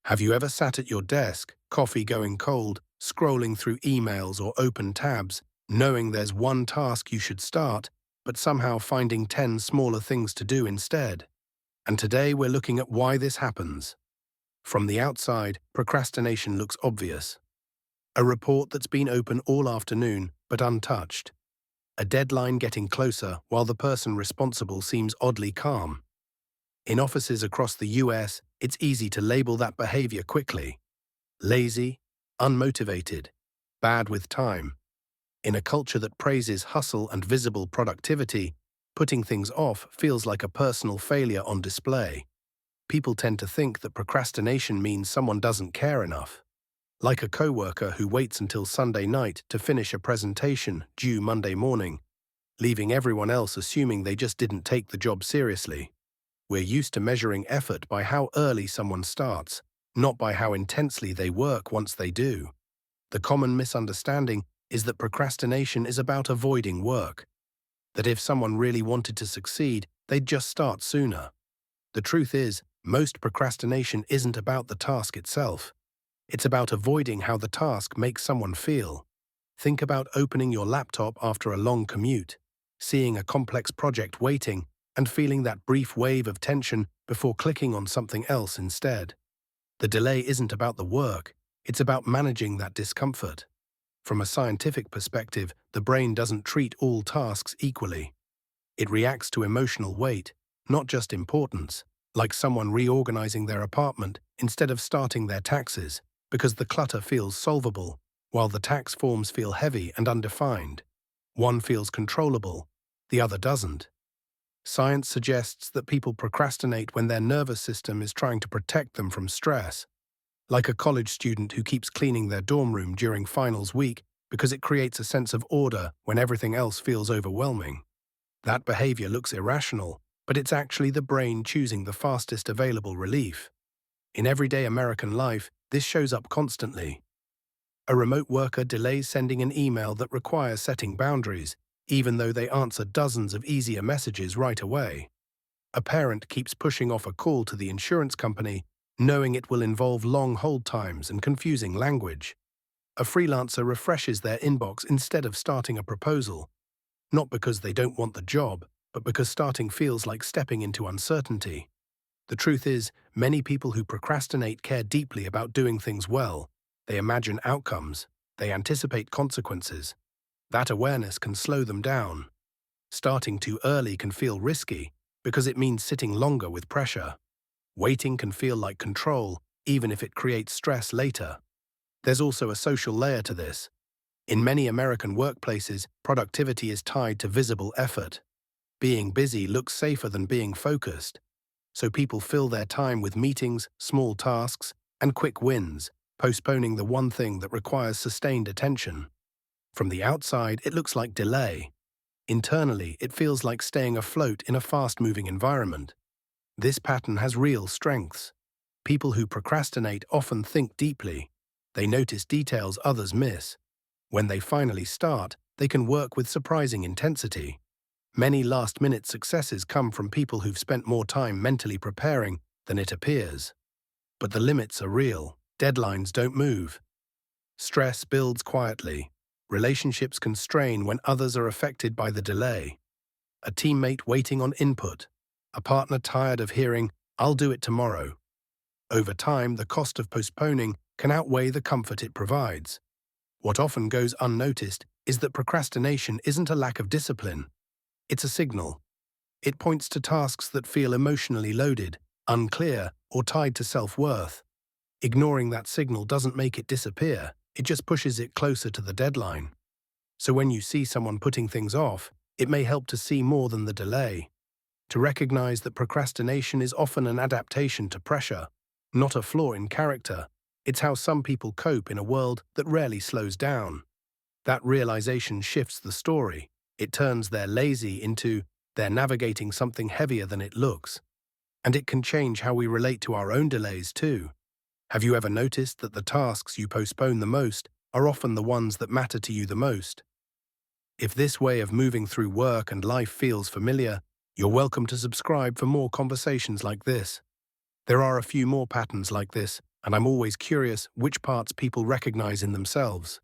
Have you ever sat at your desk, coffee going cold, scrolling through emails or open tabs, knowing there's one task you should start, but somehow finding 10 smaller things to do instead? And today we're looking at why this happens. From the outside, procrastination looks obvious. A report that's been open all afternoon, but untouched. A deadline getting closer while the person responsible seems oddly calm. In offices across the US, it's easy to label that behavior quickly. Lazy, unmotivated, bad with time. In a culture that praises hustle and visible productivity, putting things off feels like a personal failure on display. People tend to think that procrastination means someone doesn't care enough. Like a coworker who waits until Sunday night to finish a presentation due Monday morning, leaving everyone else assuming they just didn't take the job seriously. We're used to measuring effort by how early someone starts, not by how intensely they work once they do. The common misunderstanding is that procrastination is about avoiding work, that if someone really wanted to succeed, they'd just start sooner. The truth is, most procrastination isn't about the task itself. It's about avoiding how the task makes someone feel. Think about opening your laptop after a long commute, seeing a complex project waiting, and feeling that brief wave of tension before clicking on something else instead. The delay isn't about the work, it's about managing that discomfort. From a scientific perspective, the brain doesn't treat all tasks equally. It reacts to emotional weight, not just importance, like someone reorganizing their apartment instead of starting their taxes, because the clutter feels solvable, while the tax forms feel heavy and undefined. One feels controllable, the other doesn't. Science suggests that people procrastinate when their nervous system is trying to protect them from stress, like a college student who keeps cleaning their dorm room during finals week because it creates a sense of order when everything else feels overwhelming. That behavior looks irrational, but it's actually the brain choosing the fastest available relief. In everyday American life, this shows up constantly. A remote worker delays sending an email that requires setting boundaries, even though they answer dozens of easier messages right away. A parent keeps pushing off a call to the insurance company, knowing it will involve long hold times and confusing language. A freelancer refreshes their inbox instead of starting a proposal, not because they don't want the job, but because starting feels like stepping into uncertainty. The truth is, many people who procrastinate care deeply about doing things well. They imagine outcomes, they anticipate consequences. That awareness can slow them down. Starting too early can feel risky because it means sitting longer with pressure. Waiting can feel like control, even if it creates stress later. There's also a social layer to this. In many American workplaces, productivity is tied to visible effort. Being busy looks safer than being focused. So people fill their time with meetings, small tasks, and quick wins, postponing the one thing that requires sustained attention. From the outside, it looks like delay. Internally, it feels like staying afloat in a fast-moving environment. This pattern has real strengths. People who procrastinate often think deeply. They notice details others miss. When they finally start, they can work with surprising intensity. Many last-minute successes come from people who've spent more time mentally preparing than it appears. But the limits are real. Deadlines don't move. Stress builds quietly. Relationships can strain when others are affected by the delay. A teammate waiting on input. A partner tired of hearing, "I'll do it tomorrow." Over time, the cost of postponing can outweigh the comfort it provides. What often goes unnoticed is that procrastination isn't a lack of discipline. It's a signal. It points to tasks that feel emotionally loaded, unclear, or tied to self-worth. Ignoring that signal doesn't make it disappear, it just pushes it closer to the deadline. So when you see someone putting things off, it may help to see more than the delay. To recognize that procrastination is often an adaptation to pressure, not a flaw in character. It's how some people cope in a world that rarely slows down. That realization shifts the story. It turns their lazy into they're navigating something heavier than it looks. And it can change how we relate to our own delays too. Have you ever noticed that the tasks you postpone the most are often the ones that matter to you the most? If this way of moving through work and life feels familiar, you're welcome to subscribe for more conversations like this. There are a few more patterns like this, and I'm always curious which parts people recognize in themselves.